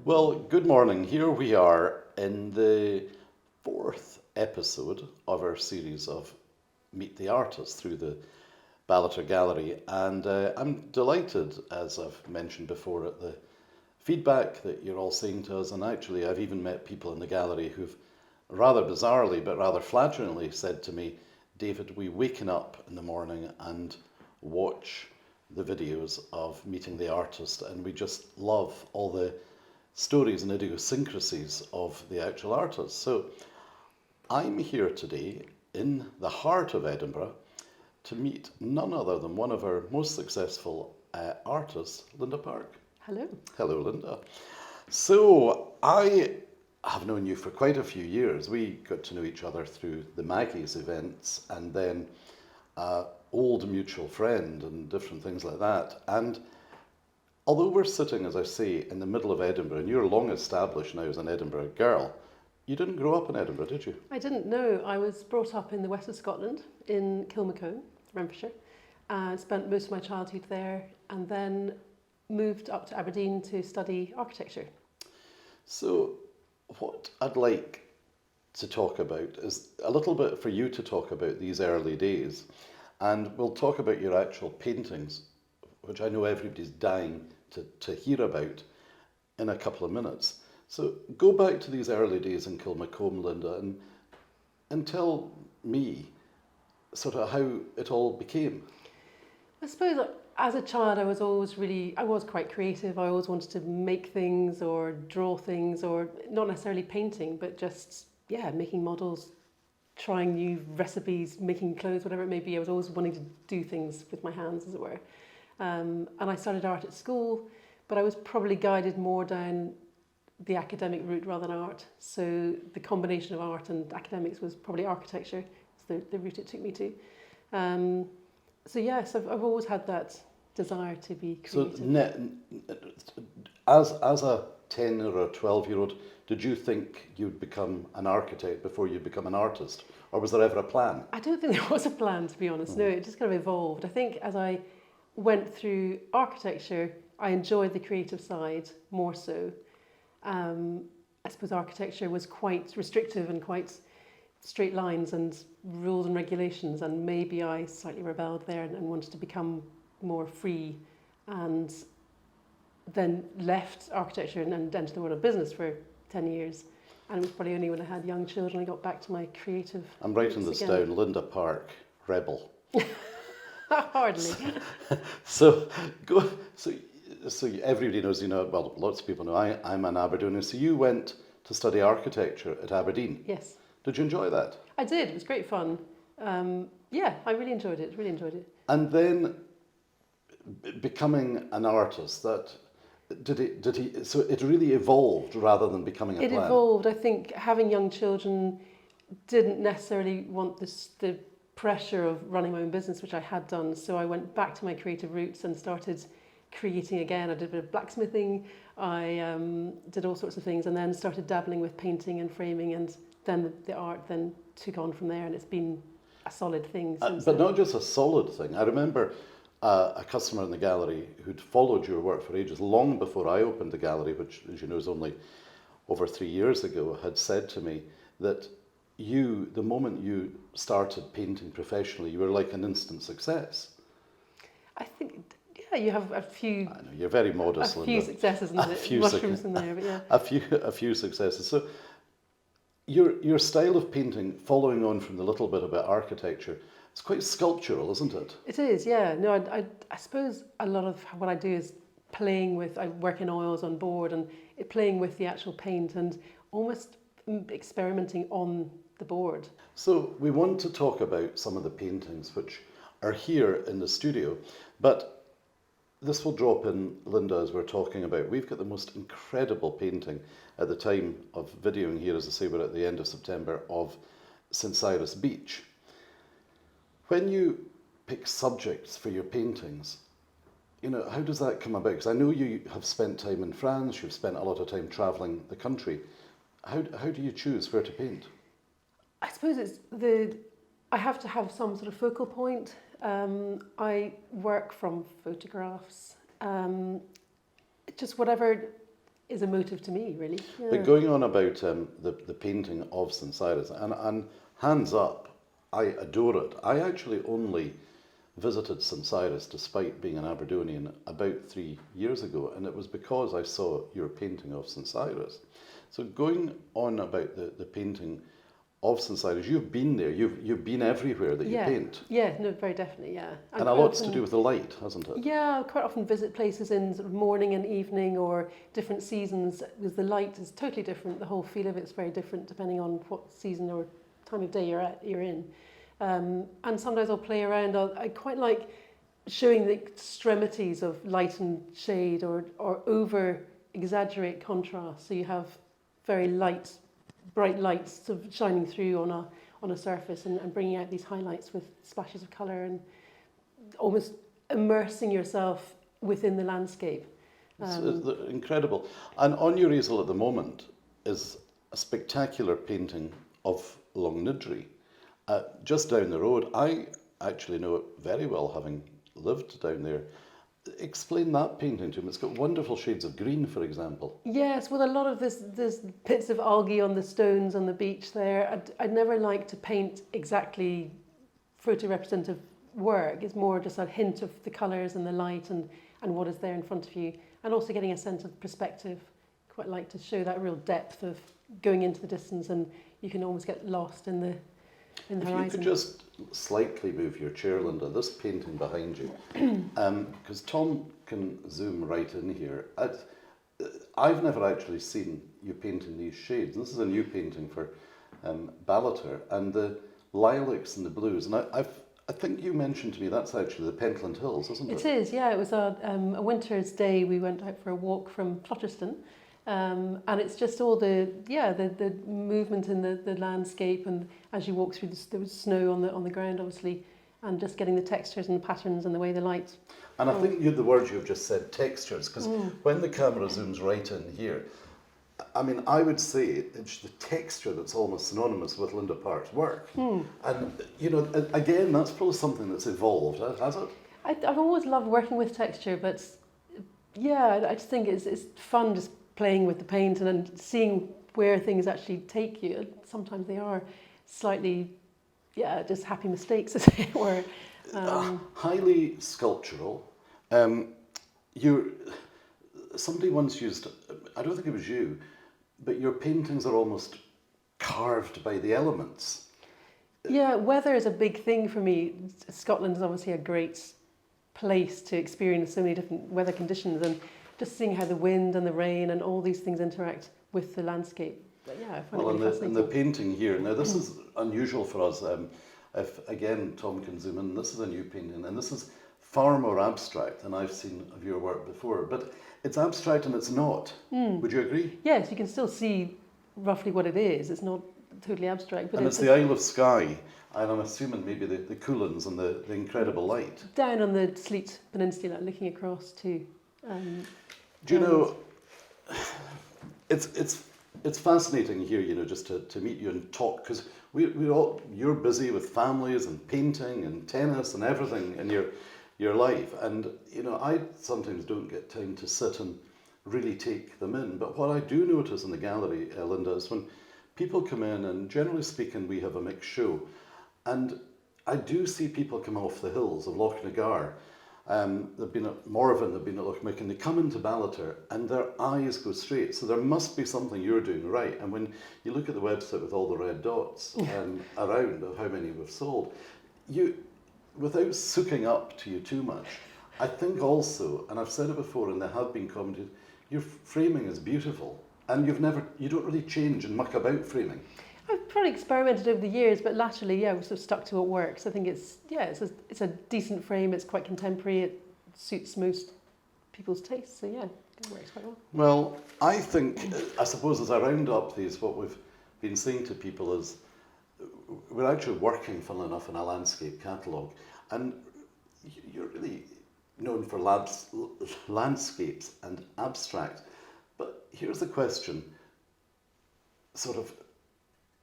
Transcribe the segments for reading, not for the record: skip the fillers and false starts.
Well, good morning. Here we are in the fourth episode of our series of Meet the Artist through the Ballater Gallery, and I'm delighted, as I've mentioned before, at the feedback that you're all saying to us, and actually I've even met people in the gallery who've rather bizarrely but rather flagrantly said to me, David, we waken up in the morning and watch the videos of Meeting the Artist, and we just love all the stories and idiosyncrasies of the actual artist. So I'm here today in the heart of Edinburgh to meet none other than one of our most successful artists, Linda Park. Hello. Hello, Linda. So I have known you for quite a few years. We got to know each other through the Maggie's events and then old mutual friend and different things like that. And although we're sitting, as I say, in the middle of Edinburgh, and you're long established now as an Edinburgh girl, you didn't grow up in Edinburgh, did you? I didn't know. I was brought up in the west of Scotland, in Kilmacone, Renfrewshire. Spent most of my childhood there, and then moved up to Aberdeen to study architecture. So what I'd like to talk about is a little bit for you to talk about these early days, and we'll talk about your actual paintings, which I know everybody's dying to hear about in a couple of minutes. So go back to these early days in Kilmacombe, Linda, and tell me sort of how it all became. I suppose as a child I was quite creative. I always wanted to make things or draw things, or not necessarily painting, but just, making models, trying new recipes, making clothes, whatever it may be. I was always wanting to do things with my hands, as it were. And I started art at school, but I was probably guided more down the academic route rather than art. So the combination of art and academics was probably architecture. It's the route it took me to. So yes, I've always had that desire to be creative. So as a 10 or a 12-year-old, did you think you'd become an architect before you'd become an artist? Or was there ever a plan? I don't think there was a plan, to be honest. No, it just kind of evolved. I think as I went through architecture, I enjoyed the creative side more so. I suppose architecture was quite restrictive and quite straight lines and rules and regulations, and maybe I slightly rebelled there and wanted to become more free, and then left architecture and entered the world of business for 10 years. And it was probably only when I had young children I got back to my creative. I'm writing this down, Linda Park, rebel. Hardly. So everybody knows, well, lots of people know I'm an Aberdeener. So you went to study architecture at Aberdeen. Yes. Did you enjoy that? I did. It was great fun. I really enjoyed it. And then becoming an artist, so it really evolved rather than becoming a plan? It evolved. I think having young children didn't necessarily want the pressure of running my own business, which I had done. So I went back to my creative roots and started creating again. I did a bit of blacksmithing. I did all sorts of things, and then started dabbling with painting and framing, and then the art then took on from there, and it's been a solid thing since But then. not just a solid thing. I remember a customer in the gallery who'd followed your work for ages, long before I opened the gallery, which, as you know, is only over 3 years ago, had said to me that the moment you started painting professionally, you were like an instant success. I think, you have a few. I know, you're very modest, A Linda. few successes and mushrooms in there, but yeah. A few successes. So your style of painting, following on from the little bit about architecture, it's quite sculptural, isn't it? It is, yeah. No, I suppose a lot of what I do is I work in oils on board, and playing with the actual paint and almost experimenting on the board. So we want to talk about some of the paintings which are here in the studio, but this will drop in, Linda, as we're talking about. We've got the most incredible painting at the time of videoing here, as I say, we're at the end of September, of St Cyrus Beach. When you pick subjects for your paintings, how does that come about? Because I know you have spent time in France, you've spent a lot of time travelling the country. How do you choose where to paint? I suppose I have to have some sort of focal point. I work from photographs, just whatever is a motive to me, really. Yeah. But going on about the painting of St. Cyrus, and hands up, I adore it. I actually only visited St. Cyrus, despite being an Aberdonian, about 3 years ago, and it was because I saw your painting of St. Cyrus. So going on about the painting of St. Cyrus, you've been there, you've been everywhere that you paint. Yeah, no, very definitely, yeah. And a lot's to do with the light, hasn't it? Yeah, I quite often visit places in sort of morning and evening or different seasons, because the light is totally different. The whole feel of it's very different depending on what season or time of day you're in. And sometimes I'll play around. I quite like showing the extremities of light and shade, or over exaggerate contrast. So you have very bright lights sort of shining through on a surface, and bringing out these highlights with splashes of colour, and almost immersing yourself within the landscape. It's incredible. And on your easel at the moment is a spectacular painting of Longnidree, just down the road. I actually know it very well, having lived down there. Explain that painting to me. It's got wonderful shades of green, for example. Yes, with a lot of there's bits of algae on the stones on the beach there. I'd never like to paint exactly photo-representative work. It's more just a hint of the colours and the light and what is there in front of you. And also getting a sense of perspective. Quite like to show that real depth of going into the distance, and you can almost get lost in the horizon. If you could just slightly move your chair, Linda, this painting behind you, because Tom can zoom right in here. I've never actually seen you painting these shades. This is a new painting for Ballater, and the lilacs and the blues. And I think you mentioned to me that's actually the Pentland Hills, isn't it? It is, yeah. It was a winter's day. We went out for a walk from Flutterston. And it's just all the movement in the landscape, and as you walk through, there was snow on the ground, obviously, and just getting the textures and the patterns and the way the light. And I think the words you've just said, textures, because when the camera zooms right in here, I mean, I would say it's the texture that's almost synonymous with Linda Park's work. And, you know, again, that's probably something that's evolved, has it? I've always loved working with texture, but yeah, I just think it's fun just playing with the paint and then seeing where things actually take you. Sometimes they are slightly, just happy mistakes, as it were. Highly sculptural. Somebody once used, I don't think it was you, but your paintings are almost carved by the elements. Yeah, weather is a big thing for me. Scotland is obviously a great place to experience so many different weather conditions, and just seeing how the wind and the rain and all these things interact with the landscape. But yeah, I find it really fascinating. And the painting here, now this is unusual for us. If again Tom can zoom in, this is a new painting, and this is far more abstract than I've seen of your work before. But it's abstract and it's not. Would you agree? Yes, you can still see roughly what it is. It's not totally abstract. But and it's the Isle of Skye, and I'm assuming maybe the Coolins and the incredible light. Down on the Sleat Peninsula, looking across to... Do you know, it's fascinating here, you know, just to meet you and talk, because you're busy with families and painting and tennis and everything in your life, and you know, I sometimes don't get time to sit and really take them in. But what I do notice in the gallery, Linda, is when people come in, and generally speaking, we have a mixed show, and I do see people come off the hills of Lochnagar. They've been at Morven, they've been at Lochmick, and they come into Ballater and their eyes go straight. So there must be something you're doing right. And when you look at the website with all the red dots around of how many we've sold, without sooking up to you too much, I think also, and I've said it before and there have been commented, your framing is beautiful, and you don't really change and muck about framing. I've probably experimented over the years, but latterly, we've sort of stuck to what works. I think it's a decent frame. It's quite contemporary. It suits most people's tastes. So it works quite well. Well, I suppose as I round up these, what we've been saying to people is we're actually working, funnily enough, in a landscape catalogue, and you're really known for landscapes and abstract. But here's the question, sort of.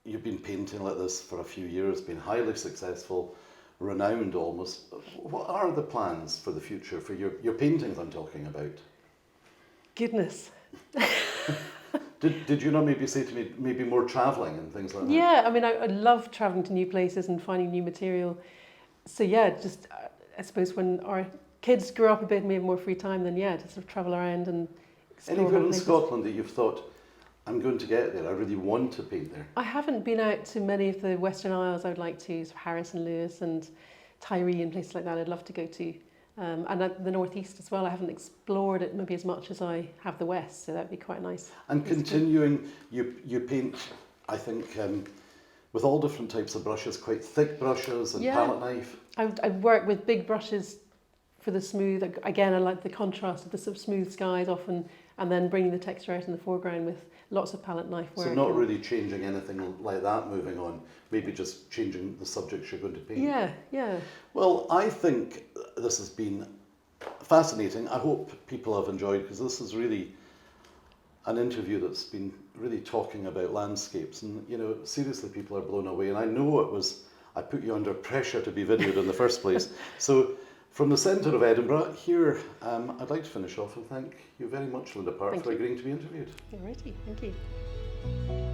You've been painting like this for a few years, been highly successful, renowned almost. What are the plans for the future, for your paintings I'm talking about? Goodness. Did you not maybe say to me maybe more travelling and things like that? Yeah, I mean, I love travelling to new places and finding new material. So yeah, just I suppose when our kids grow up a bit and we have more free time, then yeah, to sort of travel around and explore Anywhere more in places. Scotland that you've thought, I'm going to get there, I really want to paint there? I haven't been out to many of the Western Isles. I would like to, so Harris and Lewis and Tiree and places like that. I'd love to go to, and the northeast as well. I haven't explored it maybe as much as I have the west, so that'd be quite nice. And continuing, you paint, I think, with all different types of brushes, quite thick brushes and Yeah. palette knife. I work with big brushes for the smooth. Again, I like the contrast of the sort of smooth skies often, and then bringing the texture out in the foreground with lots of palette knife work. So not really changing anything like that moving on, maybe just changing the subjects you're going to paint. Yeah, yeah. Well, I think this has been fascinating. I hope people have enjoyed, because this is really an interview that's been really talking about landscapes, and you know, seriously, people are blown away. And I know I put you under pressure to be videoed in the first place. So from the centre of Edinburgh here, I'd like to finish off and thank you very much, Linda Park, Thank for you. agreeing to be interviewed. Alrighty, thank you.